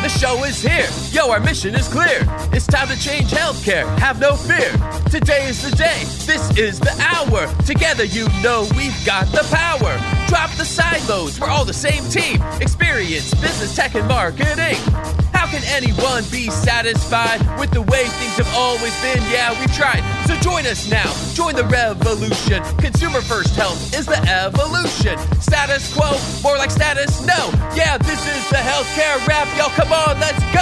The show is here. Yo, our mission is clear. It's time to change healthcare. Have no fear. Today is the day. This is the hour. Together, you know we've got the power. Drop the silos. We're all the same team. Experience, business, tech, and marketing. How can anyone be satisfied with the way things have always been? Yeah, we've tried. So join us now. Join the revolution. Consumer first health is the evolution. Status quo, more like status no. Yeah, this is the healthcare rap. Y'all, come on, let's go.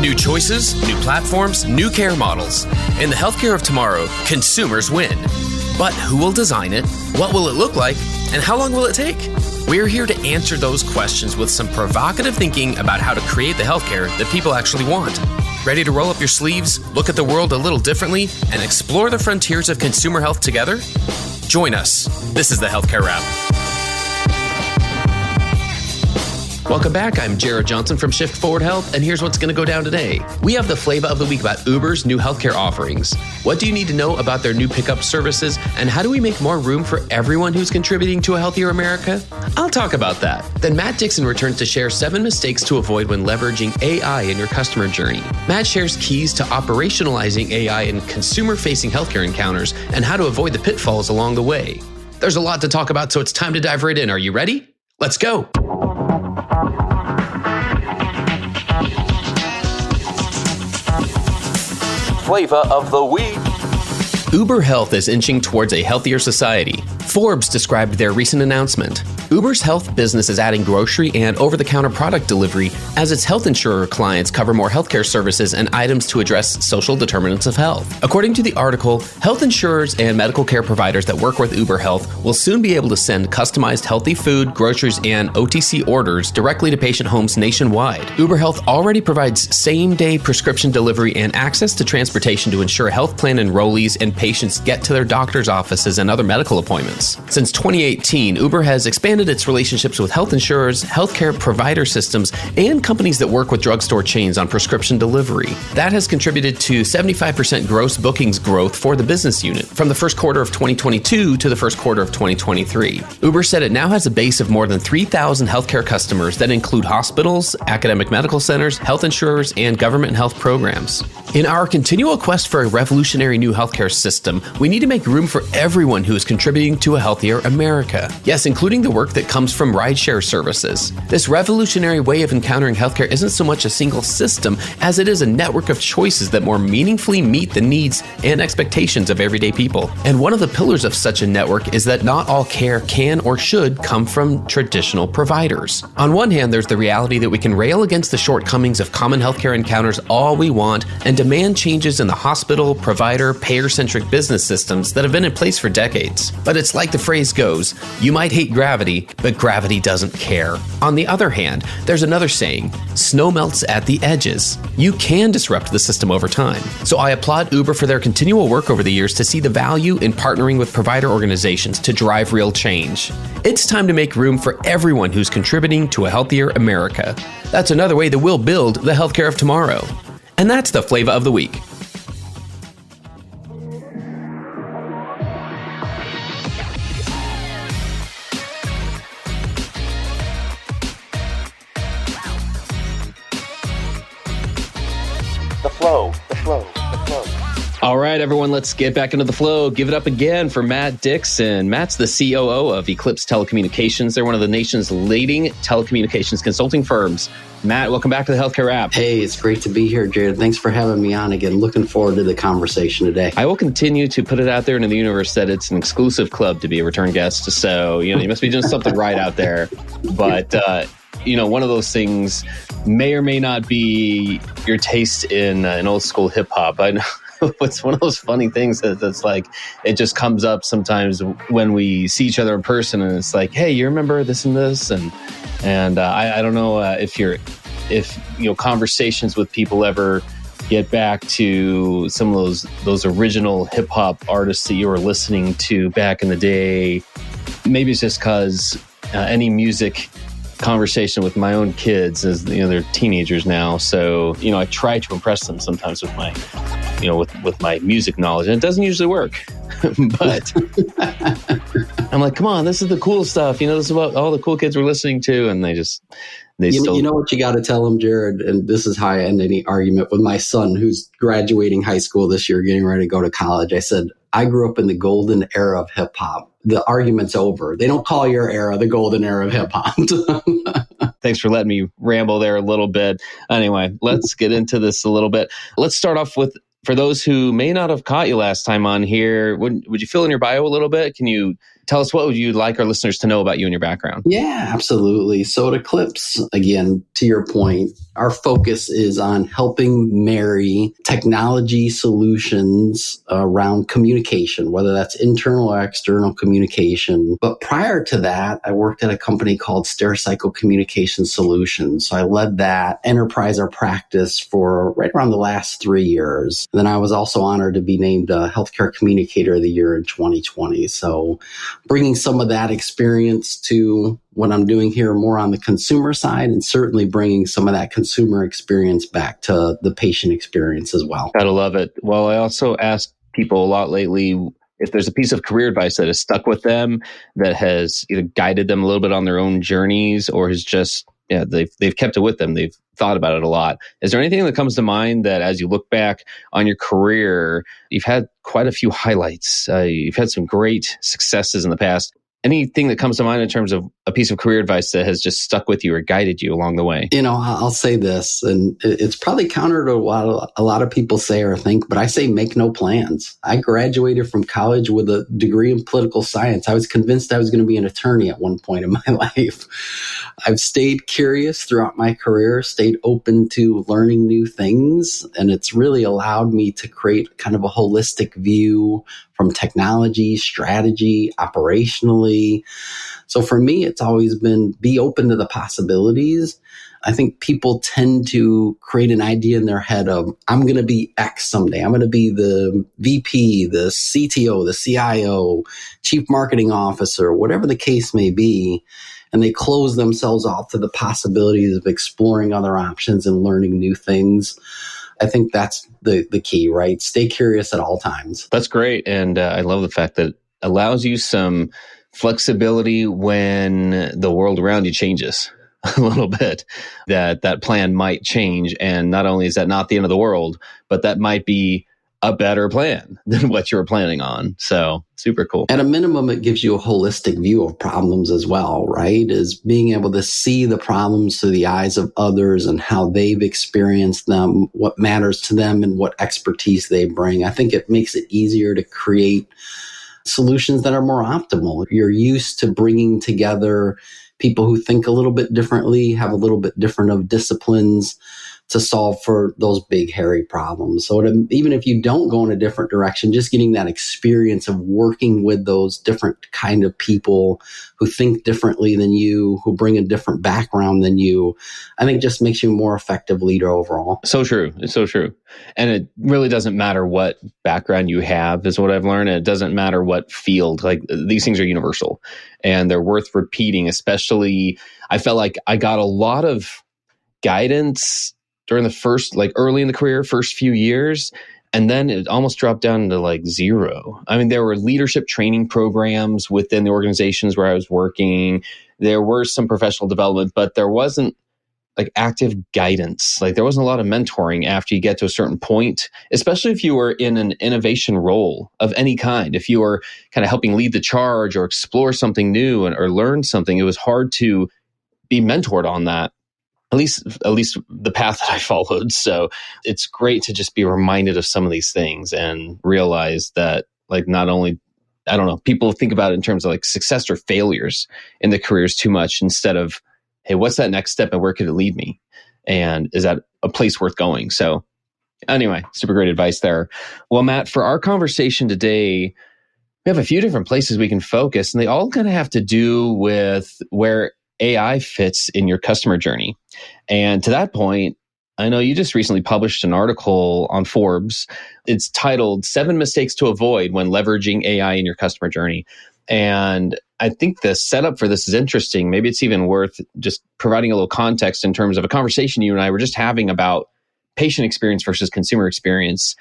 New choices, new platforms, new care models. In the healthcare of tomorrow, consumers win. But who will design it? What will it look like? And how long will it take? We're here to answer those questions with some provocative thinking about how to create the healthcare that people actually want. Ready to roll up your sleeves, look at the world a little differently, and explore the frontiers of consumer health together? Join us. This is the Healthcare Wrap. Welcome back. I'm Jared Johnson from Shift Forward Health, and here's what's going to go down today. We have the flavor of the week about Uber's new healthcare offerings. What do you need to know about their new pickup services, and how do we make more room for everyone who's contributing to a healthier America? I'll talk about that. Then Matt Dixon returns to share 7 mistakes to avoid when leveraging AI in your customer journey. Matt shares keys to operationalizing AI in consumer-facing healthcare encounters and how to avoid the pitfalls along the way. There's a lot to talk about, so it's time to dive right in. Are you ready? Let's go. Flavor of the week. Uber Health is inching towards a healthier society. Forbes described their recent announcement. Uber's health business is adding grocery and over-the-counter product delivery as its health insurer clients cover more healthcare services and items to address social determinants of health. According to the article, health insurers and medical care providers that work with Uber Health will soon be able to send customized healthy food, groceries, and OTC orders directly to patient homes nationwide. Uber Health already provides same-day prescription delivery and access to transportation to ensure health plan enrollees and patients get to their doctor's offices and other medical appointments. Since 2018, Uber has expanded its relationships with health insurers, healthcare provider systems, and companies that work with drugstore chains on prescription delivery. That has contributed to 75% gross bookings growth for the business unit from the first quarter of 2022 to the first quarter of 2023. Uber said it now has a base of more than 3,000 healthcare customers that include hospitals, academic medical centers, health insurers, and government health programs. In our continual quest for a revolutionary new healthcare system, we need to make room for everyone who is contributing to a healthier America. Yes, including the work that comes from rideshare services. This revolutionary way of encountering healthcare isn't so much a single system as it is a network of choices that more meaningfully meet the needs and expectations of everyday people. And one of the pillars of such a network is that not all care can or should come from traditional providers. On one hand, there's the reality that we can rail against the shortcomings of common healthcare encounters all we want and demand changes in the hospital, provider, payer-centric business systems that have been in place for decades. But it's like the phrase goes, you might hate gravity, but gravity doesn't care. On the other hand, there's another saying, snow melts at the edges. You can disrupt the system over time. So I applaud Uber for their continual work over the years to see the value in partnering with provider organizations to drive real change. It's time to make room for everyone who's contributing to a healthier America. That's another way that we'll build the healthcare of tomorrow. And that's the flavor of the week. The flow. All right, everyone, let's get back into the flow. Give it up again for Matt Dixon. Matt's the COO of Eclipse Telecommunications. They're one of the nation's leading telecommunications consulting firms. Matt, welcome back to the Healthcare Wrap. Hey, it's great to be here, Jared. Thanks for having me on again. Looking forward to the conversation today. I will continue to put it out there into the universe that it's an exclusive club to be a return guest. So, you must be doing something right out there. But, one of those things may or may not be your taste in old school hip hop. I know. It's one of those funny things that's like, it just comes up sometimes when we see each other in person and it's like, hey, you remember this and this? And I don't know if conversations with people ever get back to some of those original hip hop artists that you were listening to back in the day. Maybe it's just because any music conversation with my own kids, as they're teenagers now. So, I try to impress them sometimes with my with my music knowledge, and it doesn't usually work. But I'm like, come on, this is the cool stuff. This is what all the cool kids were listening to, and you know what you got to tell them, Jared, and this is how I end any argument with my son who's graduating high school this year, getting ready to go to college. I said, I grew up in the golden era of hip hop. The argument's over. They don't call your era the golden era of hip hop. Thanks for letting me ramble there a little bit. Anyway, let's get into this a little bit. Let's start off with, for those who may not have caught you last time on here, would you fill in your bio a little bit? Can you tell us what would you like our listeners to know about you and your background? Yeah, absolutely. So at Eclipse, again, to your point, our focus is on helping marry technology solutions around communication, whether that's internal or external communication. But prior to that, I worked at a company called Stericycle Communication Solutions. So I led that enterprise or practice for right around the last 3 years. And then I was also honored to be named Healthcare Communicator of the Year in 2020. So bringing some of that experience to what I'm doing here more on the consumer side, and certainly bringing some of that consumer experience back to the patient experience as well. Gotta love it. Well, I also ask people a lot lately if there's a piece of career advice that has stuck with them, that has either guided them a little bit on their own journeys, or has just, they've kept it with them. They've thought about it a lot. Is there anything that comes to mind that as you look back on your career, you've had quite a few highlights, you've had some great successes in the past? Anything that comes to mind in terms of a piece of career advice that has just stuck with you or guided you along the way? I'll say this, and it's probably counter to what a lot of people say or think, but I say make no plans. I graduated from college with a degree in political science. I was convinced I was going to be an attorney at one point in my life. I've stayed curious throughout my career, stayed open to learning new things, and it's really allowed me to create kind of a holistic view from technology, strategy, operationally. So for me, it's always been be open to the possibilities. I think people tend to create an idea in their head of, I'm going to be X someday. I'm going to be the VP, the CTO, the CIO, Chief Marketing Officer, whatever the case may be. And they close themselves off to the possibilities of exploring other options and learning new things. I think that's the key, right? Stay curious at all times. That's great. And I love the fact that it allows you some flexibility when the world around you changes a little bit, that plan might change. And not only is that not the end of the world, but that might be a better plan than what you were planning on. So super cool. At a minimum, it gives you a holistic view of problems as well, right? Is being able to see the problems through the eyes of others and how they've experienced them, what matters to them and what expertise they bring. I think it makes it easier to create solutions that are more optimal. You're used to bringing together people who think a little bit differently, have a little bit different of disciplines to solve for those big, hairy problems. So even if you don't go in a different direction, just getting that experience of working with those different kind of people who think differently than you, who bring a different background than you, I think just makes you a more effective leader overall. So true. It's so true. And it really doesn't matter what background you have, is what I've learned. And it doesn't matter what field. Like, these things are universal and they're worth repeating. Especially, I felt like I got a lot of guidance during the first, early in the career, first few years. And then it almost dropped down to zero. I mean, there were leadership training programs within the organizations where I was working. There were some professional development, but there wasn't active guidance. There wasn't a lot of mentoring after you get to a certain point, especially if you were in an innovation role of any kind. If you were kind of helping lead the charge or explore something new or learn something, it was hard to be mentored on that. At least the path that I followed. So it's great to just be reminded of some of these things and realize that not only, I don't know, people think about it in terms of success or failures in the careers too much, instead of, hey, what's that next step and where could it lead me? And is that a place worth going? So anyway, super great advice there. Well, Matt, for our conversation today, we have a few different places we can focus, and they all kind of have to do with where AI fits in your customer journey. And to that point, I know you just recently published an article on Forbes. It's titled 7 Mistakes to Avoid When Leveraging AI in Your Customer Journey. And I think the setup for this is interesting. Maybe it's even worth just providing a little context in terms of a conversation you and I were just having about patient experience versus consumer experience.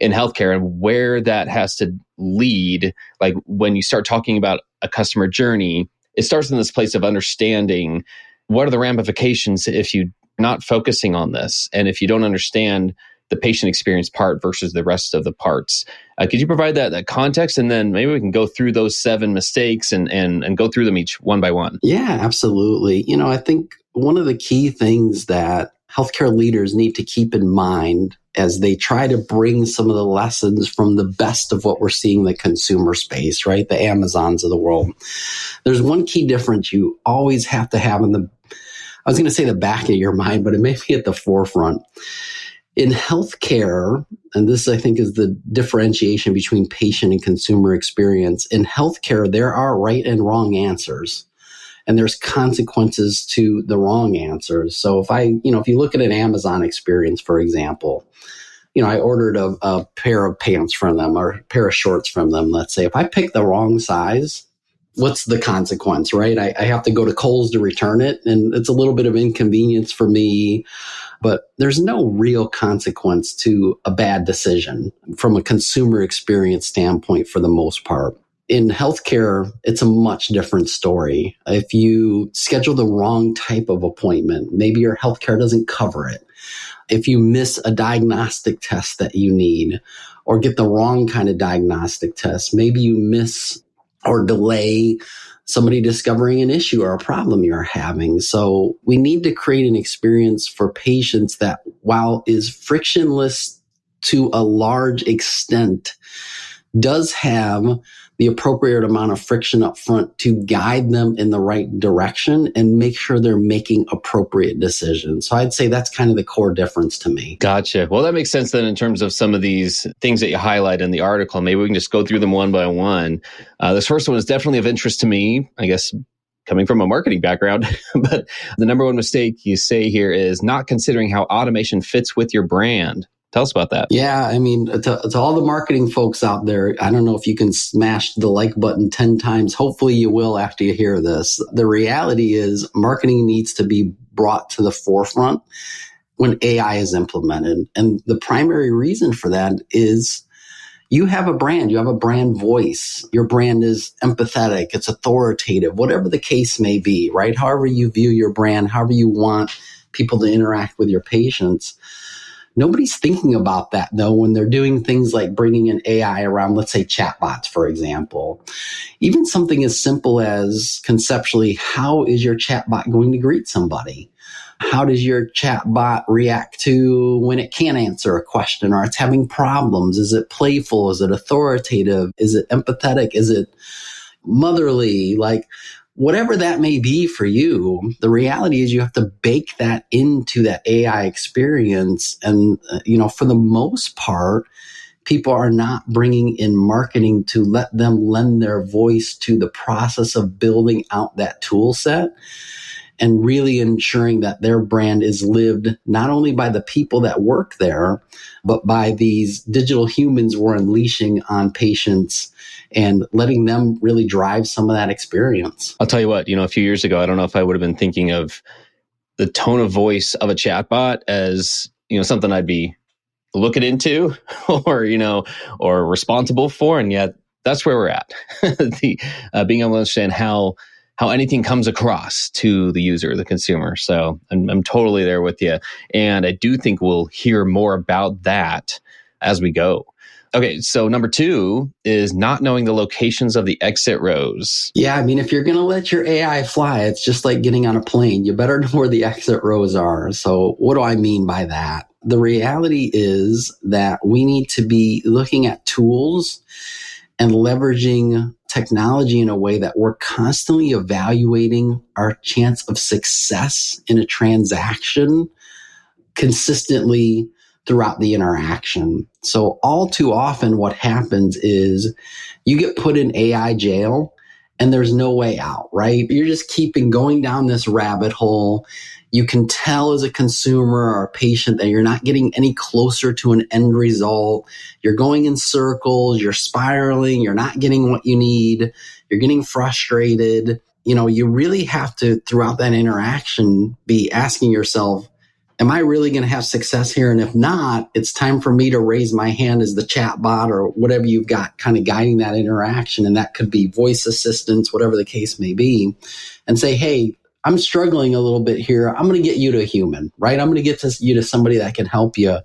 in healthcare and where that has to lead. Like when you start talking about a customer journey, it starts in this place of understanding what are the ramifications if you're not focusing on this, and if you don't understand the patient experience part versus the rest of the parts. Could you provide that context? And then maybe we can go through those 7 mistakes and go through them each one by one. Yeah, absolutely. I think one of the key things that healthcare leaders need to keep in mind as they try to bring some of the lessons from the best of what we're seeing in the consumer space, right? The Amazons of the world. There's one key difference you always have to have I was going to say the back of your mind, but it may be at the forefront. In healthcare, and this I think is the differentiation between patient and consumer experience, in healthcare, there are right and wrong answers, and there's consequences to the wrong answers. So if you look at an Amazon experience, for example, I ordered a pair of pants from them or a pair of shorts from them, let's say. If I pick the wrong size, what's the consequence, right? I have to go to Kohl's to return it, and it's a little bit of inconvenience for me, but there's no real consequence to a bad decision from a consumer experience standpoint for the most part. In healthcare, it's a much different story. If you schedule the wrong type of appointment, maybe your healthcare doesn't cover it. If you miss a diagnostic test that you need or get the wrong kind of diagnostic test, maybe you miss or delay somebody discovering an issue or a problem you're having. So we need to create an experience for patients that, while is frictionless to a large extent, does have the appropriate amount of friction up front to guide them in the right direction and make sure they're making appropriate decisions. So I'd say that's kind of the core difference to me. Gotcha. Well, that makes sense then in terms of some of these things that you highlight in the article. Maybe we can just go through them one by one. This first one is definitely of interest to me, I guess, coming from a marketing background. But the number one mistake you say here is not considering how automation fits with your brand. Tell us about that. Yeah, I mean, to all the marketing folks out there, I don't know if you can smash the like button 10 times. Hopefully you will after you hear this. The reality is marketing needs to be brought to the forefront when AI is implemented. And the primary reason for that is you have a brand, you have a brand voice. Your brand is empathetic, it's authoritative, whatever the case may be, right? However you view your brand, however you want people to interact with your patients. Nobody's thinking about that, though, when they're doing things like bringing in AI around, let's say, chatbots, for example. Even something as simple as conceptually, how is your chatbot going to greet somebody? How does your chatbot react to when it can't answer a question or it's having problems? Is it playful? Is it authoritative? Is it empathetic? Is it motherly? Like, whatever that may be for you, the reality is you have to bake that into that AI experience. And, for the most part, people are not bringing in marketing to let them lend their voice to the process of building out that tool set and really ensuring that their brand is lived not only by the people that work there, but by these digital humans we're unleashing on patients and letting them really drive some of that experience. I'll tell you what, a few years ago, I don't know if I would have been thinking of the tone of voice of a chatbot as, something I'd be looking into or responsible for. And yet that's where we're at. Being able to understand how anything comes across to the user, the consumer. So I'm totally there with you. And I do think we'll hear more about that as we go. Okay, so number 2 is not knowing the locations of the exit rows. Yeah, I mean, if you're going to let your AI fly, it's just like getting on a plane. You better know where the exit rows are. So what do I mean by that? The reality is that we need to be looking at tools and leveraging technology in a way that we're constantly evaluating our chance of success in a transaction consistently throughout the interaction. So all too often what happens is you get put in AI jail and there's no way out, right? You're just keeping going down this rabbit hole. You can tell as a consumer or a patient that you're not getting any closer to an end result. You're going in circles, you're spiraling, you're not getting what you need, you're getting frustrated. You really have to, throughout that interaction, be asking yourself, am I really going to have success here? And if not, it's time for me to raise my hand as the chat bot or whatever you've got kind of guiding that interaction. And that could be voice assistants, whatever the case may be, and say, hey, I'm struggling a little bit here. I'm going to get you to a human, right? I'm going to get you to somebody that can help you.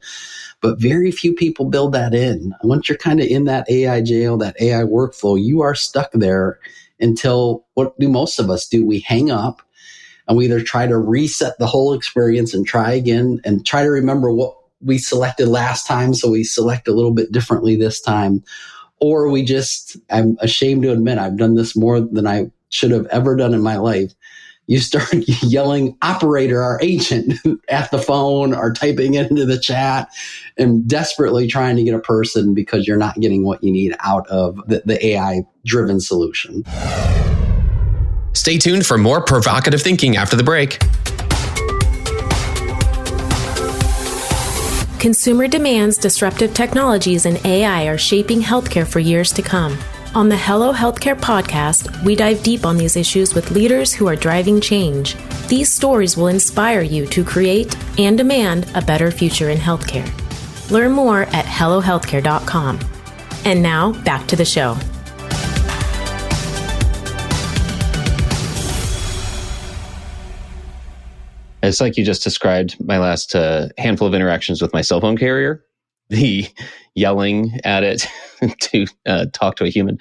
But very few people build that in. Once you're kind of in that AI jail, that AI workflow, you are stuck there until, what do most of us do? We hang up and we either try to reset the whole experience and try again and try to remember what we selected last time, so we select a little bit differently this time. Or we just, I'm ashamed to admit, I've done this more than I should have ever done in my life. You start yelling operator or agent at the phone or typing it into the chat and desperately trying to get a person because you're not getting what you need out of the AI-driven solution. Stay tuned for more provocative thinking after the break. Consumer demands, disruptive technologies, and AI are shaping healthcare for years to come. On the Hello Healthcare podcast, we dive deep on these issues with leaders who are driving change. These stories will inspire you to create and demand a better future in healthcare. Learn more at hellohealthcare.com. And now, back to the show. It's like you just described my last handful of interactions with my cell phone carrier. The yelling at it to talk to a human.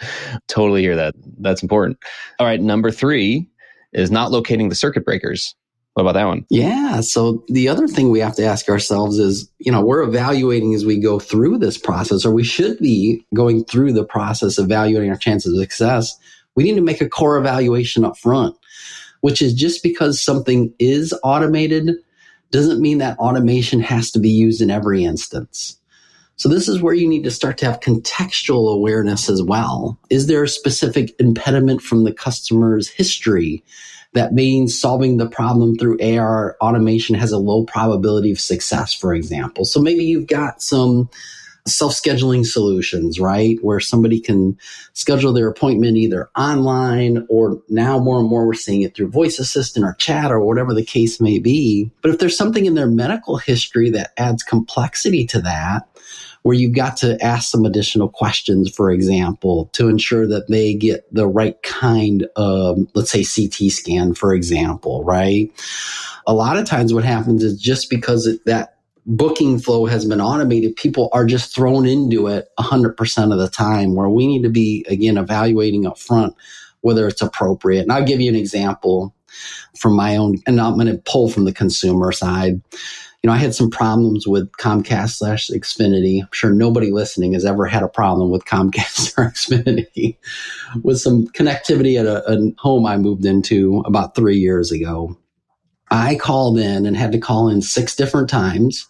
Totally hear that. That's important. All right, number 3 is not locating the circuit breakers. What about that one? Yeah. So the other thing we have to ask ourselves is, we're evaluating as we go through this process, or we should be going through the process, evaluating our chances of success. We need to make a core evaluation up front, which is just because something is automated doesn't mean that automation has to be used in every instance. So this is where you need to start to have contextual awareness as well. Is there a specific impediment from the customer's history that means solving the problem through AR automation has a low probability of success, for example? So maybe you've got some self-scheduling solutions, right? Where somebody can schedule their appointment either online, or now more and more we're seeing it through voice assistant or chat or whatever the case may be. But if there's something in their medical history that adds complexity to that, where you've got to ask some additional questions, for example, to ensure that they get the right kind of, let's say, CT scan, for example, right? A lot of times what happens is just because that booking flow has been automated, people are just thrown into it 100% of the time, where we need to be, again, evaluating up front whether it's appropriate. And I'll give you an example from my own, and I'm going to pull from the consumer side. I had some problems with Comcast/Xfinity. I'm sure nobody listening has ever had a problem with Comcast or Xfinity, with some connectivity at a home I moved into about 3 years ago. I called in and had to call in 6 different times.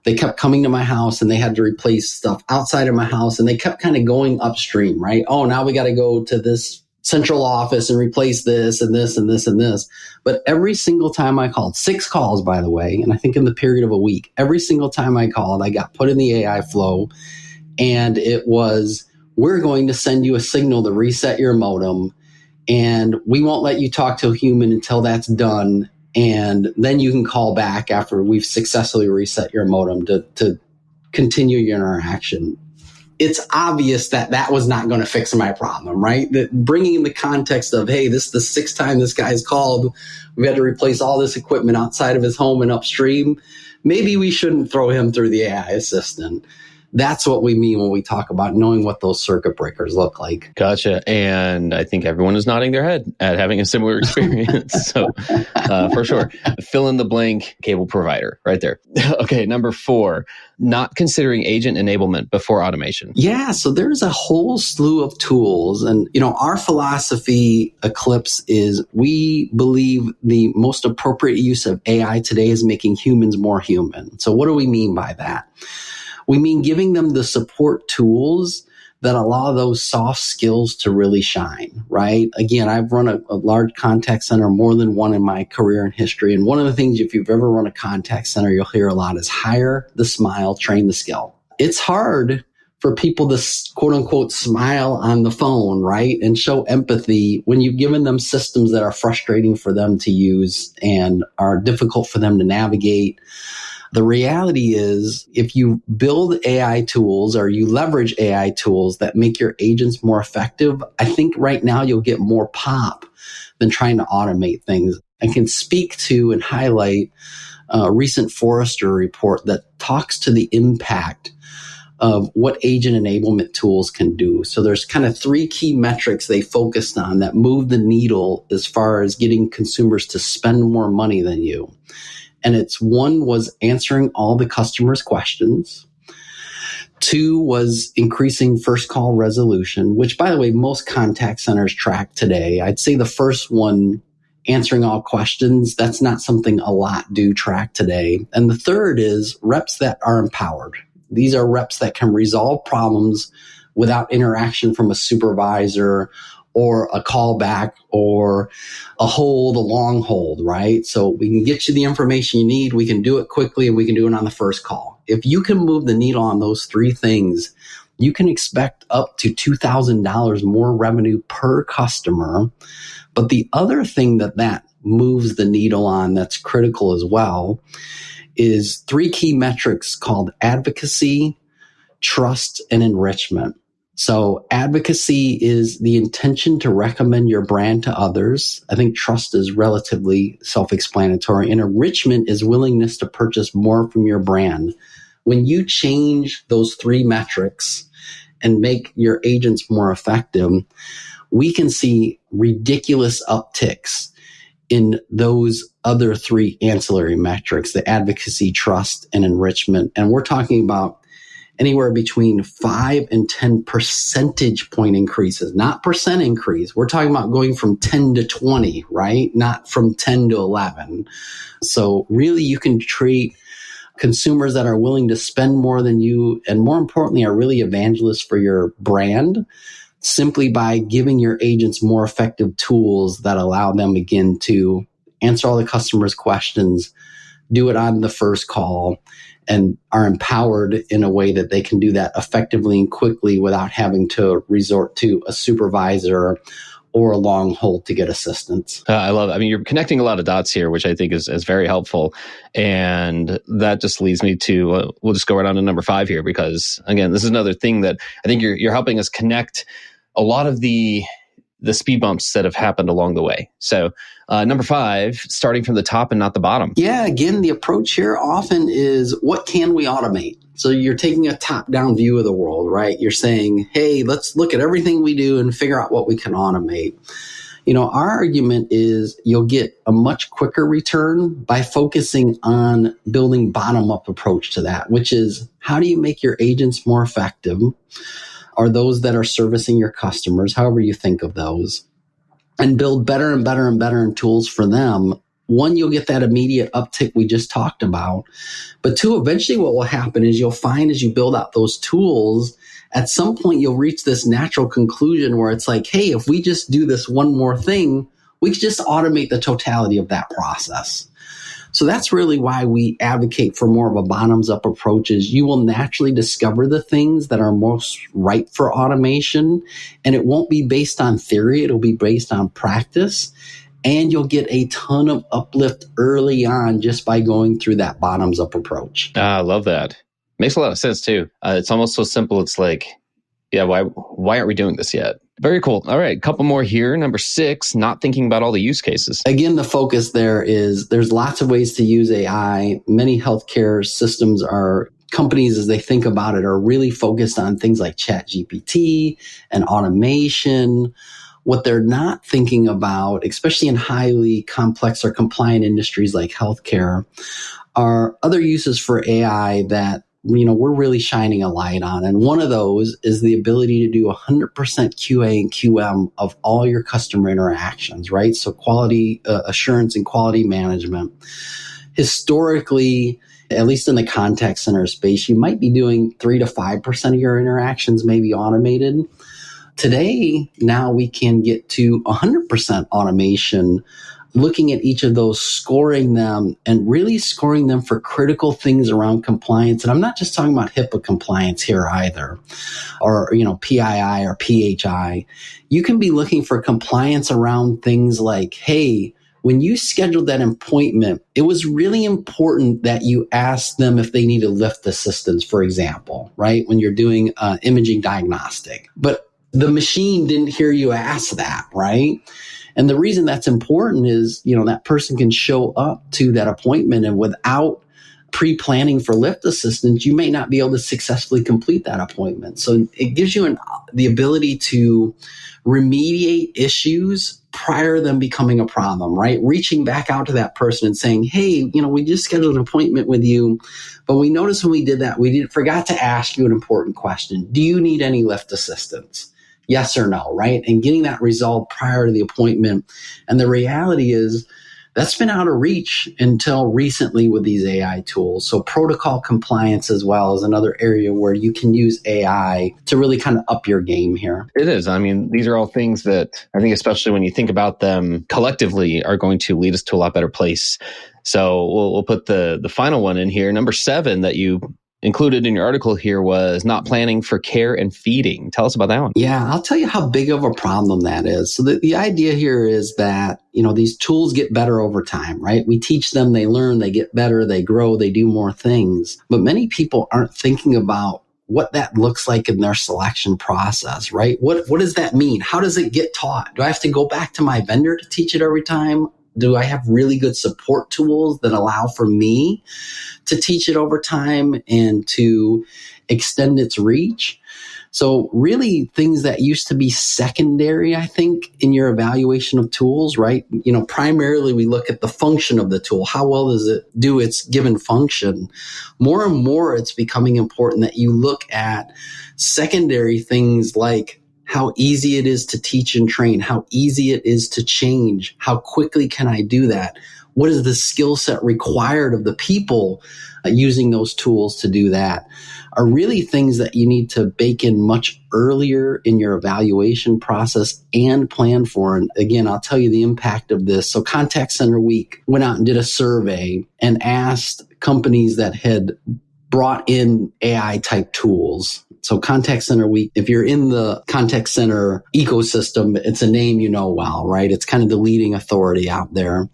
They kept coming to my house and they had to replace stuff outside of my house, and they kept kind of going upstream, right? Oh, now we got to go to this central office and replace this and this and this and this. But every single time I called, 6 calls, by the way, and I think in the period of a week, every single time I called, I got put in the AI flow, and it was, we're going to send you a signal to reset your modem, and we won't let you talk to a human until that's done. And then you can call back after we've successfully reset your modem to continue your interaction. It's obvious that that was not going to fix my problem, right? That bringing in the context of, hey, this is the 6th time this guy's called. We had to replace all this equipment outside of his home and upstream. Maybe we shouldn't throw him through the AI assistant. That's what we mean when we talk about knowing what those circuit breakers look like. Gotcha. And I think everyone is nodding their head at having a similar experience. So for sure, fill in the blank cable provider right there. Okay, number 4, not considering agent enablement before automation. Yeah, so there's a whole slew of tools. And, our philosophy, Eclipse, is we believe the most appropriate use of AI today is making humans more human. So what do we mean by that? We mean giving them the support tools that allow those soft skills to really shine, right? Again, I've run a large contact center, more than one in my career and history. And one of the things, if you've ever run a contact center, you'll hear a lot is hire the smile, train the skill. It's hard for people to quote unquote smile on the phone, right? And show empathy when you've given them systems that are frustrating for them to use and are difficult for them to navigate. The reality is, if you build AI tools or you leverage AI tools that make your agents more effective, I think right now you'll get more pop than trying to automate things. I can speak to and highlight a recent Forrester report that talks to the impact of what agent enablement tools can do. So there's kind of 3 key metrics they focused on that move the needle as far as getting consumers to spend more money than you. And it's 1 was answering all the customers' questions. 2 was increasing first call resolution, which, by the way, most contact centers track today. I'd say the first one, answering all questions, that's not something a lot do track today. And the 3rd is reps that are empowered. These are reps that can resolve problems without interaction from a supervisor or a callback or a long hold, right? So we can get you the information you need. We can do it quickly and we can do it on the first call. If you can move the needle on those 3 things, you can expect up to $2,000 more revenue per customer. But the other thing that moves the needle on that's critical as well is 3 key metrics called advocacy, trust, and enrichment. So advocacy is the intention to recommend your brand to others. I think trust is relatively self-explanatory. And enrichment is willingness to purchase more from your brand. When you change those 3 metrics and make your agents more effective, we can see ridiculous upticks in those other 3 ancillary metrics, the advocacy, trust, and enrichment. And we're talking about anywhere between 5 and 10 percentage point increases, not percent increase. We're talking about going from 10 to 20, right? Not from 10 to 11. So really you can treat consumers that are willing to spend more than you, and more importantly, are really evangelists for your brand, simply by giving your agents more effective tools that allow them, again, to answer all the customers' questions, do it on the first call, and are empowered in a way that they can do that effectively and quickly without having to resort to a supervisor or a long hold to get assistance. I love it. I mean, you're connecting a lot of dots here, which I think is very helpful. And that just leads me to, we'll just go right on to number 5 here, because again, this is another thing that I think you're helping us connect a lot of the speed bumps that have happened along the way. So number 5, starting from the top and not the bottom. Yeah, again, the approach here often is, what can we automate? So you're taking a top-down view of the world, right? You're saying, hey, let's look at everything we do and figure out what we can automate. You know, our argument is you'll get a much quicker return by focusing on building bottom-up approach to that, which is, how do you make your agents more effective? Or those that are servicing your customers, however you think of those, and build better and better and better tools for them. 1, you'll get that immediate uptick we just talked about. But 2, eventually what will happen is you'll find as you build out those tools, at some point you'll reach this natural conclusion where it's like, hey, if we just do this one more thing, we can just automate the totality of that process. So that's really why we advocate for more of a bottoms-up approach. Is you will naturally discover the things that are most ripe for automation, and it won't be based on theory. It'll be based on practice, and you'll get a ton of uplift early on just by going through that bottoms-up approach. I love that. Makes a lot of sense too. It's almost so simple. It's like, yeah, why aren't we doing this yet? Very cool. All right, a couple more here. Number 6, not thinking about all the use cases. Again, the focus there is there's lots of ways to use AI. Many healthcare systems companies, as they think about it, are really focused on things like ChatGPT and automation. What they're not thinking about, especially in highly complex or compliant industries like healthcare, are other uses for AI that we're really shining a light on. And one of those is the ability to do 100% QA and QM of all your customer interactions, right? So quality assurance and quality management. Historically, at least in the contact center space, you might be doing 3 to 5% of your interactions maybe automated. Today, now we can get to 100% automation looking at each of those, scoring them, and really scoring them for critical things around compliance. And I'm not just talking about HIPAA compliance here either, or, PII or PHI. You can be looking for compliance around things like, hey, when you scheduled that appointment, it was really important that you ask them if they need a lift assistance, for example, right? When you're doing imaging diagnostic. But the machine didn't hear you ask that, right? And the reason that's important is, that person can show up to that appointment, and without pre-planning for lift assistance, you may not be able to successfully complete that appointment. So it gives you the ability to remediate issues prior to them becoming a problem, right? Reaching back out to that person and saying, hey, we just scheduled an appointment with you, but we noticed when we did that, forgot to ask you an important question. Do you need any lift assistance? Yes or no, right? And getting that resolved prior to the appointment. And the reality is that's been out of reach until recently with these AI tools. So protocol compliance as well is another area where you can use AI to really kind of up your game here. It is. I mean, these are all things that I think, especially when you think about them collectively, are going to lead us to a lot better place. So we'll put the final one in here. Number 7 that you included in your article here was not planning for care and feeding. Tell us about that one. Yeah, I'll tell you how big of a problem that is. So the idea here is that, these tools get better over time, right? We teach them, they learn, they get better, they grow, they do more things. But many people aren't thinking about what that looks like in their selection process, right? What does that mean? How does it get taught? Do I have to go back to my vendor to teach it every time? Do I have really good support tools that allow for me to teach it over time and to extend its reach? So really things that used to be secondary, I think, in your evaluation of tools, right? Primarily we look at the function of the tool. How well does it do its given function? More and more it's becoming important that you look at secondary things like how easy it is to teach and train, how easy it is to change, how quickly can I do that? What is the skill set required of the people using those tools to do that? Are really things that you need to bake in much earlier in your evaluation process and plan for. And again, I'll tell you the impact of this. So Contact Center Week went out and did a survey and asked companies that had brought in AI type tools. So Contact Center Week, if you're in the contact center ecosystem, it's a name you know well, right? It's kind of the leading authority out there.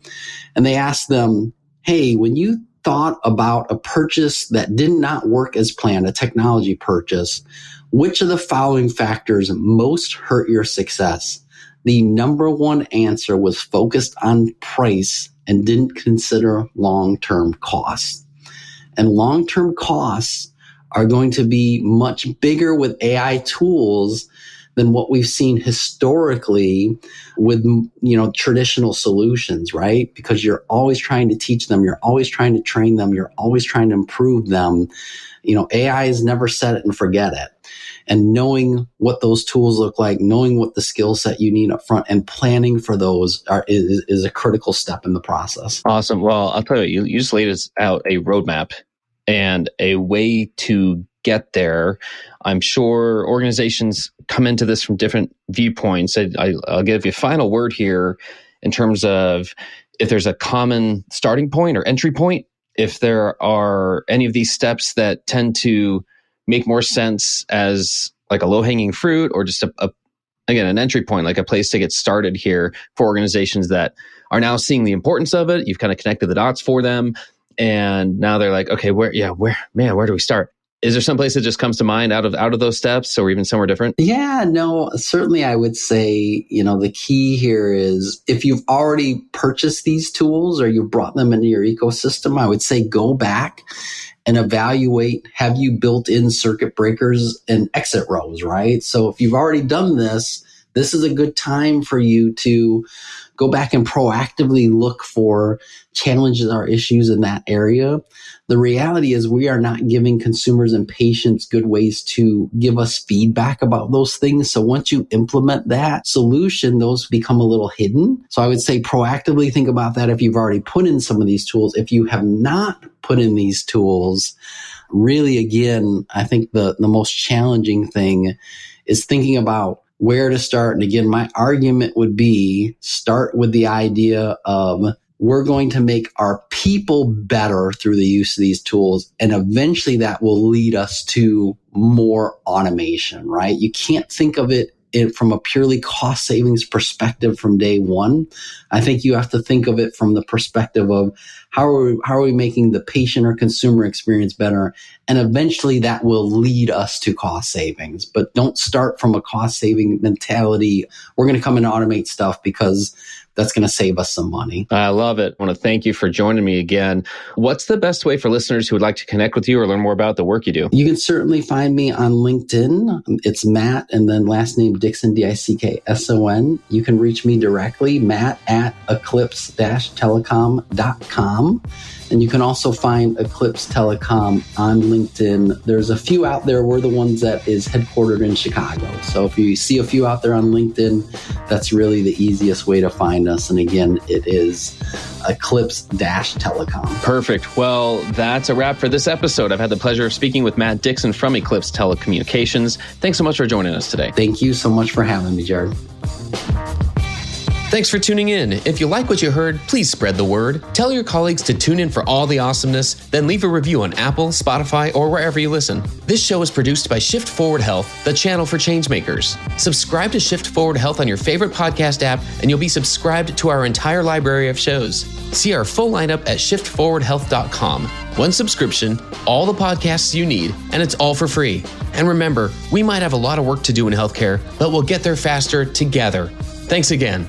And they asked them, hey, when you thought about a purchase that did not work as planned, a technology purchase, which of the following factors most hurt your success? The number one answer was focused on price and didn't consider long-term costs. And long-term costs are going to be much bigger with AI tools than what we've seen historically with, traditional solutions, right? Because you're always trying to teach them, you're always trying to train them, you're always trying to improve them. AI is never set it and forget it. And knowing what those tools look like, knowing what the skill set you need up front, and planning for those is a critical step in the process. Awesome. Well, I'll tell you, you just laid us out a roadmap and a way to get there. I'm sure organizations come into this from different viewpoints. I'll give you a final word here in terms of if there's a common starting point or entry point, if there are any of these steps that tend to make more sense as like a low-hanging fruit, or just again, an entry point, like a place to get started here for organizations that are now seeing the importance of it. You've kind of connected the dots for them. And now they're like, okay, where do we start? Is there some place that just comes to mind out of those steps, or even somewhere different? Yeah, no, certainly I would say, the key here is if you've already purchased these tools or you brought them into your ecosystem, I would say go back and evaluate, have you built in circuit breakers and exit rows, right? So if you've already done this is a good time for you to go back and proactively look for challenges or issues in that area. The reality is we are not giving consumers and patients good ways to give us feedback about those things. So once you implement that solution, those become a little hidden. So I would say proactively think about that if you've already put in some of these tools. If you have not put in these tools, really, again, I think the most challenging thing is thinking about where to start. And again, my argument would be start with the idea of we're going to make our people better through the use of these tools. And eventually that will lead us to more automation, right? You can't think of it from a purely cost savings perspective from day one. I think you have to think of it from the perspective of how are we making the patient or consumer experience better? And eventually that will lead us to cost savings. But don't start from a cost saving mentality. We're going to come and automate stuff because that's going to save us some money. I love it. I want to thank you for joining me again. What's the best way for listeners who would like to connect with you or learn more about the work you do? You can certainly find me on LinkedIn. It's Matt and then last name Dickson, Dickson. You can reach me directly, matt@eclipse-telecom.com. And you can also find Eclipse Telecom on LinkedIn. There's a few out there. We're the ones that is headquartered in Chicago. So if you see a few out there on LinkedIn, that's really the easiest way to find us. And again, it is Eclipse-Telecom. Perfect. Well, that's a wrap for this episode. I've had the pleasure of speaking with Matt Dickson from Eclipse Telecommunications. Thanks so much for joining us today. Thank you so much for having me, Jared. Thanks for tuning in. If you like what you heard, please spread the word. Tell your colleagues to tune in for all the awesomeness, then leave a review on Apple, Spotify, or wherever you listen. This show is produced by Shift Forward Health, the channel for changemakers. Subscribe to Shift Forward Health on your favorite podcast app, and you'll be subscribed to our entire library of shows. See our full lineup at shiftforwardhealth.com. One subscription, all the podcasts you need, and it's all for free. And remember, we might have a lot of work to do in healthcare, but we'll get there faster together. Thanks again.